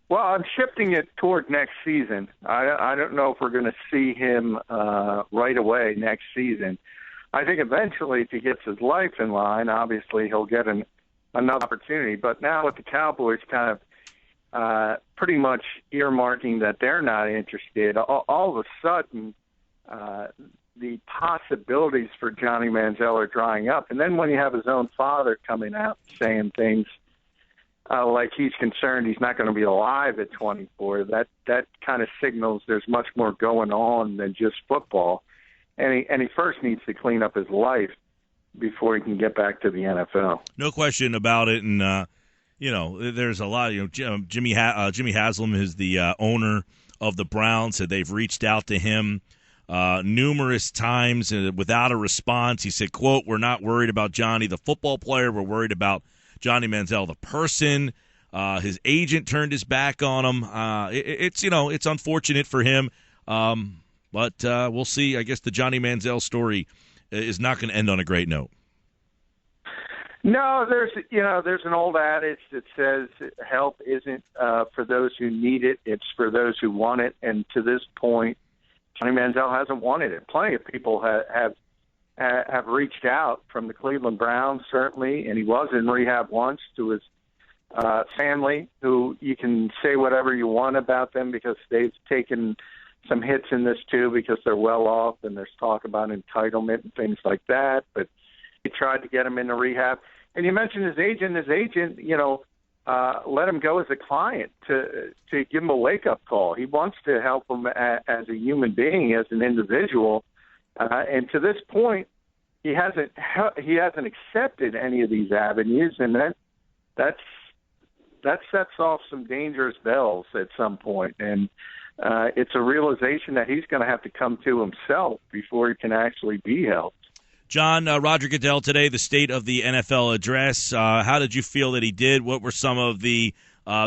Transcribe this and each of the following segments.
Well, I'm shifting it toward next season. I don't know if we're going to see him right away next season. I think eventually, if he gets his life in line, obviously he'll get another opportunity. But now with the Cowboys kind of pretty much earmarking that they're not interested, all of a sudden the possibilities for Johnny Manziel are drying up. And then when you have his own father coming out saying things like he's concerned he's not going to be alive at 24, that kind of signals there's much more going on than just football. And he first needs to clean up his life before he can get back to the NFL. No question about it. And, there's a lot. Jimmy Haslam is the owner of the Browns. Said they've reached out to him numerous times without a response. He said, quote, "We're not worried about Johnny, the football player. We're worried about Johnny Manziel, the person." His agent turned his back on him. It's unfortunate for him. But we'll see. I guess the Johnny Manziel story is not going to end on a great note. No, there's an old adage that says help isn't for those who need it; it's for those who want it. And to this point, Johnny Manziel hasn't wanted it. Plenty of people have reached out from the Cleveland Browns, certainly, and he was in rehab once, to his family, who you can say whatever you want about them because they've taken some hits in this too because they're well off, and there's talk about entitlement and things like that. But he tried to get him into rehab. And you mentioned his agent. His agent, let him go as a client to give him a wake-up call. He wants to help him as a human being, as an individual. And to this point, he hasn't accepted any of these avenues, and that sets off some dangerous bells at some point. And it's a realization that he's going to have to come to himself before he can actually be helped. John, Roger Goodell today, the State of the NFL address. How did you feel that he did? What were some of the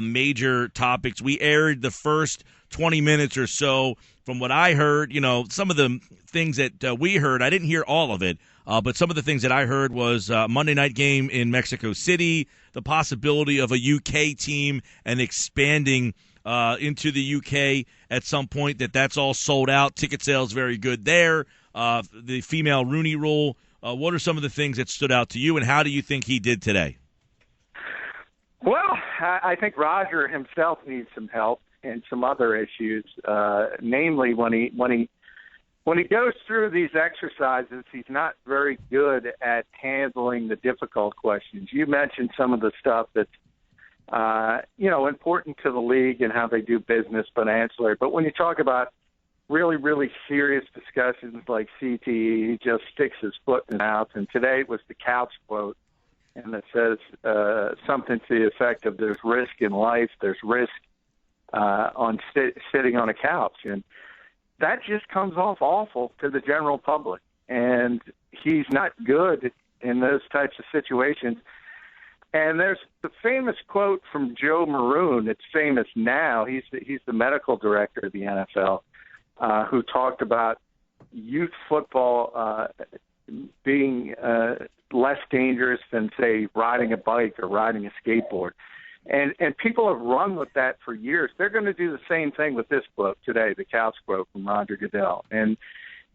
major topics? We aired the first 20 minutes or so. From what I heard, some of the things that we heard, I didn't hear all of it, but some of the things that I heard was Monday night game in Mexico City, the possibility of a UK team and expanding into the UK at some point, that's all sold out. Ticket sales very good there. The female Rooney Rule. What are some of the things that stood out to you, and how do you think he did today? Well, I think Roger himself needs some help and some other issues. Namely, when he goes through these exercises, he's not very good at handling the difficult questions. You mentioned some of the stuff that's important to the league and how they do business, but ancillary. But when you talk about really, really serious discussions like CTE, he just sticks his foot in the mouth. And today it was the couch quote, and it says something to the effect of there's risk in life, there's risk on sitting on a couch. And that just comes off awful to the general public. And he's not good in those types of situations. And there's the famous quote from Joe Maroon. It's famous now. He's the medical director of the NFL, who talked about youth football being less dangerous than, say, riding a bike or riding a skateboard. And people have run with that for years. They're going to do the same thing with this quote today, the couch quote from Roger Goodell. And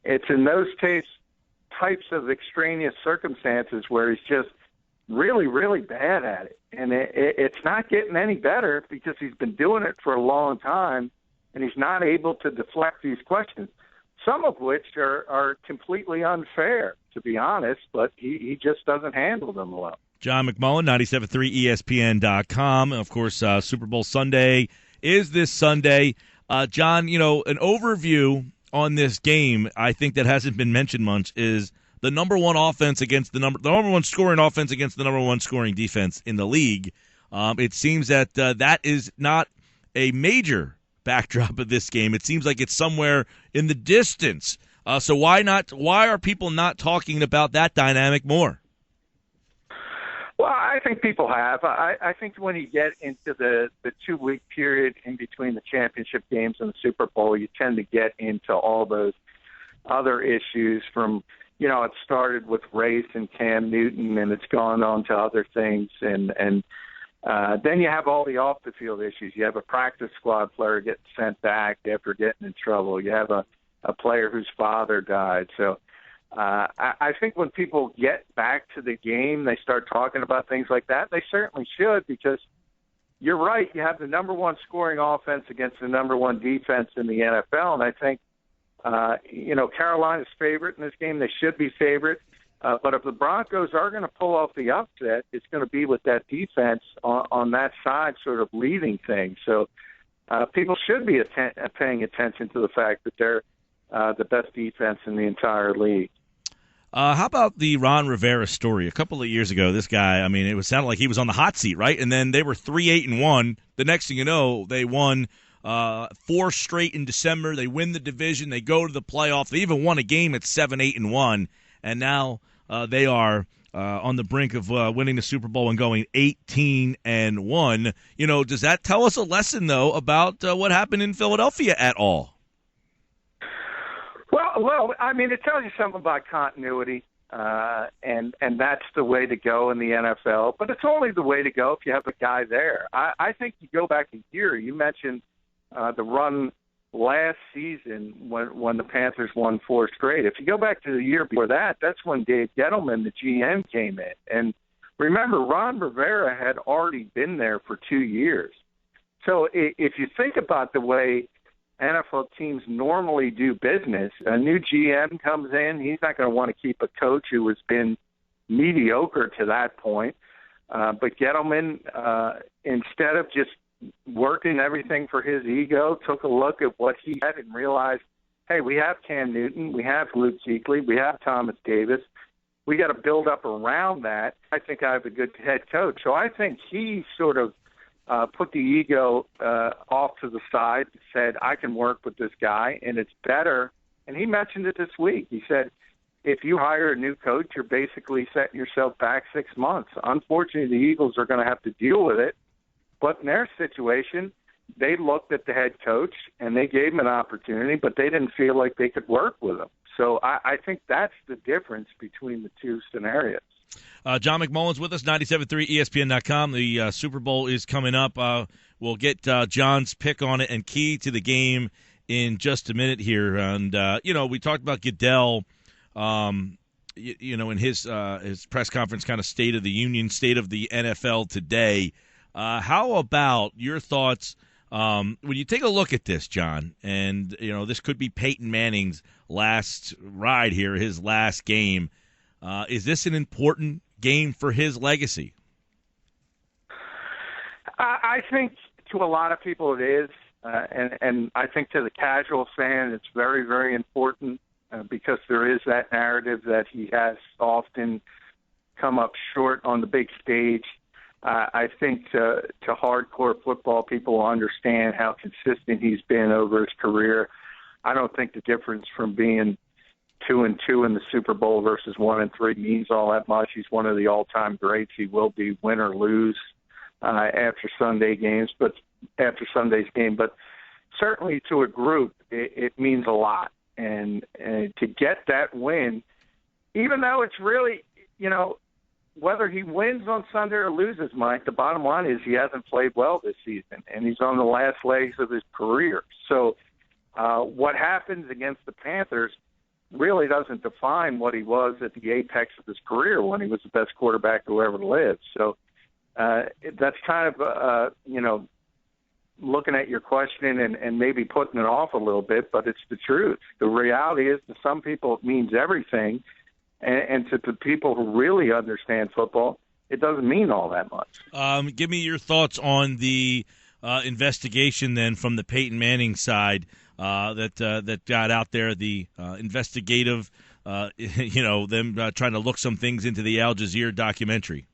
it's in those types of extraneous circumstances where he's just really, really bad at it. And it's not getting any better because he's been doing it for a long time, and he's not able to deflect these questions, some of which are completely unfair, to be honest, but he just doesn't handle them well. John McMullen, 97.3 ESPN.com. Of course, Super Bowl Sunday is this Sunday. John, an overview on this game, I think that hasn't been mentioned much, is the number one offense against the number one scoring offense against the number one scoring defense in the league. It seems that that is not a major backdrop of this game. It seems like it's somewhere in the distance. So why are people not talking about that dynamic more? Well, I think people have. I think when you get into the 2-week period in between the championship games and the Super Bowl, you tend to get into all those other issues from, it started with race and Cam Newton, and it's gone on to other things. And Then you have all the off-the-field issues. You have a practice squad player getting sent back after getting in trouble. You have a player whose father died. So I think when people get back to the game, they start talking about things like that. They certainly should, because you're right. You have the number one scoring offense against the number one defense in the NFL, and I think, Carolina's favorite in this game. They should be favorite. But if the Broncos are going to pull off the upset, it's going to be with that defense on that side sort of leading things. So people should be paying attention to the fact that they're the best defense in the entire league. How about the Ron Rivera story? A couple of years ago, this guy, it sounded like he was on the hot seat, right? And then they were 3-8-1. The next thing you know, they won 4 straight in December. They win the division. They go to the playoff. They even won a game at 7-8-1. And now they are on the brink of winning the Super Bowl and going 18-1. Does that tell us a lesson, though, about what happened in Philadelphia at all? Well, it tells you something about continuity, and that's the way to go in the NFL. But it's only the way to go if you have a guy there. I think you go back a year. You mentioned the run last season when the Panthers won 4 straight. If you go back to the year before that, that's when Dave Gettleman, the GM, came in. And remember, Ron Rivera had already been there for 2 years. So if you think about the way NFL teams normally do business, a new GM comes in, he's not going to want to keep a coach who has been mediocre to that point. But Gettleman, instead of just working everything for his ego, took a look at what he had and realized, hey, we have Cam Newton, we have Luke Kuechly, we have Thomas Davis. We got to build up around that. I think I have a good head coach. So I think he sort of put the ego off to the side and said, I can work with this guy, and it's better. And he mentioned it this week. He said, if you hire a new coach, you're basically setting yourself back 6 months. Unfortunately, the Eagles are going to have to deal with it. But in their situation, they looked at the head coach, and they gave him an opportunity, but they didn't feel like they could work with him. So I think that's the difference between the two scenarios. John McMullen's with us, 97.3 ESPN.com. The Super Bowl is coming up. We'll get John's pick on it and key to the game in just a minute here. And, we talked about Goodell, in his press conference, kind of State of the Union, State of the NFL today. How about your thoughts when you take a look at this, John, and, this could be Peyton Manning's last ride here, his last game. Is this an important game for his legacy? I think to a lot of people it is, and I think to the casual fan it's very, very important because there is that narrative that he has often come up short on the big stage. I think to hardcore football people understand how consistent he's been over his career. I don't think the difference from being 2-2 in the Super Bowl versus 1-3 means all that much. He's one of the all-time greats. He will be win or lose after Sunday's game, but certainly to a group, it means a lot. And to get that win, even though it's really, whether he wins on Sunday or loses, Mike, the bottom line is he hasn't played well this season, and he's on the last legs of his career. So what happens against the Panthers really doesn't define what he was at the apex of his career when he was the best quarterback who ever lived. So that's kind of, looking at your question and maybe putting it off a little bit, but it's the truth. The reality is to some people it means everything, and to the people who really understand football, it doesn't mean all that much. Give me your thoughts on the investigation then from the Peyton Manning side that got out there, the investigative, them trying to look some things into the Al Jazeera documentary.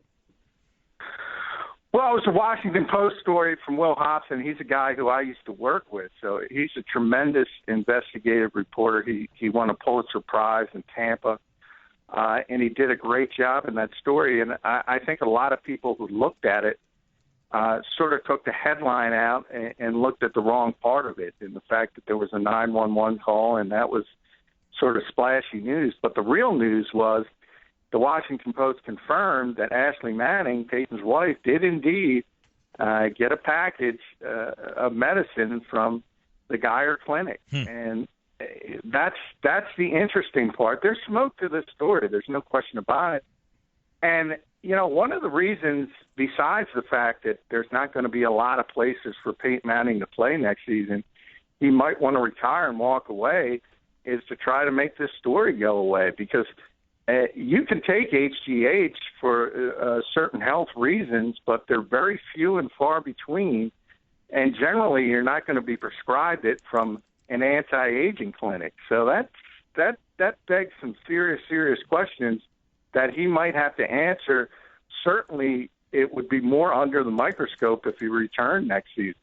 Well, it was a Washington Post story from Will Hobson. He's a guy who I used to work with, so he's a tremendous investigative reporter. He won a Pulitzer Prize in Tampa, and he did a great job in that story. And I think a lot of people who looked at it sort of took the headline out and looked at the wrong part of it, in the fact that there was a 911 call, and that was sort of splashy news. But the real news was the Washington Post confirmed that Ashley Manning, Peyton's wife, did indeed get a package of medicine from the Geyer Clinic. And that's the interesting part. There's smoke to this story. There's no question about it. And, one of the reasons, besides the fact that there's not going to be a lot of places for Peyton Manning to play next season, he might want to retire and walk away, is to try to make this story go away. Because you can take HGH for certain health reasons, but they're very few and far between. And generally, you're not going to be prescribed it from an anti-aging clinic. So that begs some serious questions that he might have to answer. Certainly, it would be more under the microscope if he returned next season.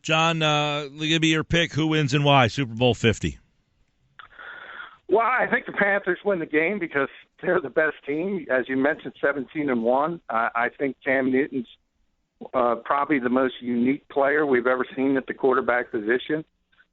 John, give me your pick. Who wins and why? Super Bowl 50. Well, I think the Panthers win the game because they're the best team. As you mentioned, 17-1. I think Cam Newton's probably the most unique player we've ever seen at the quarterback position.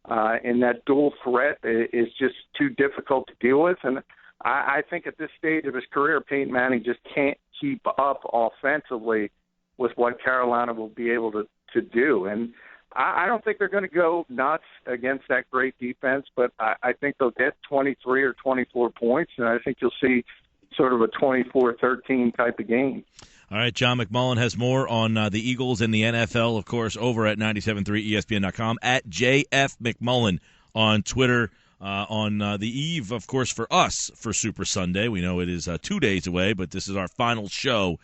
And that dual threat is just too difficult to deal with. And I think at this stage of his career, Peyton Manning just can't keep up offensively with what Carolina will be able to do. And I don't think they're going to go nuts against that great defense, but I think they'll get 23 or 24 points, and I think you'll see sort of a 24-13 type of game. All right, John McMullen has more on the Eagles and the NFL, of course, over at 97.3ESPN.com, at JF McMullen on Twitter. On the eve, of course, for us for Super Sunday. We know it is 2 days away, but this is our final show.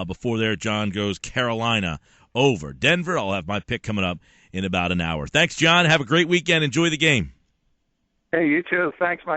Before there, John goes Carolina over Denver. I'll have my pick coming up in about an hour. Thanks, John. Have a great weekend. Enjoy the game. Hey, you too. Thanks, Mike.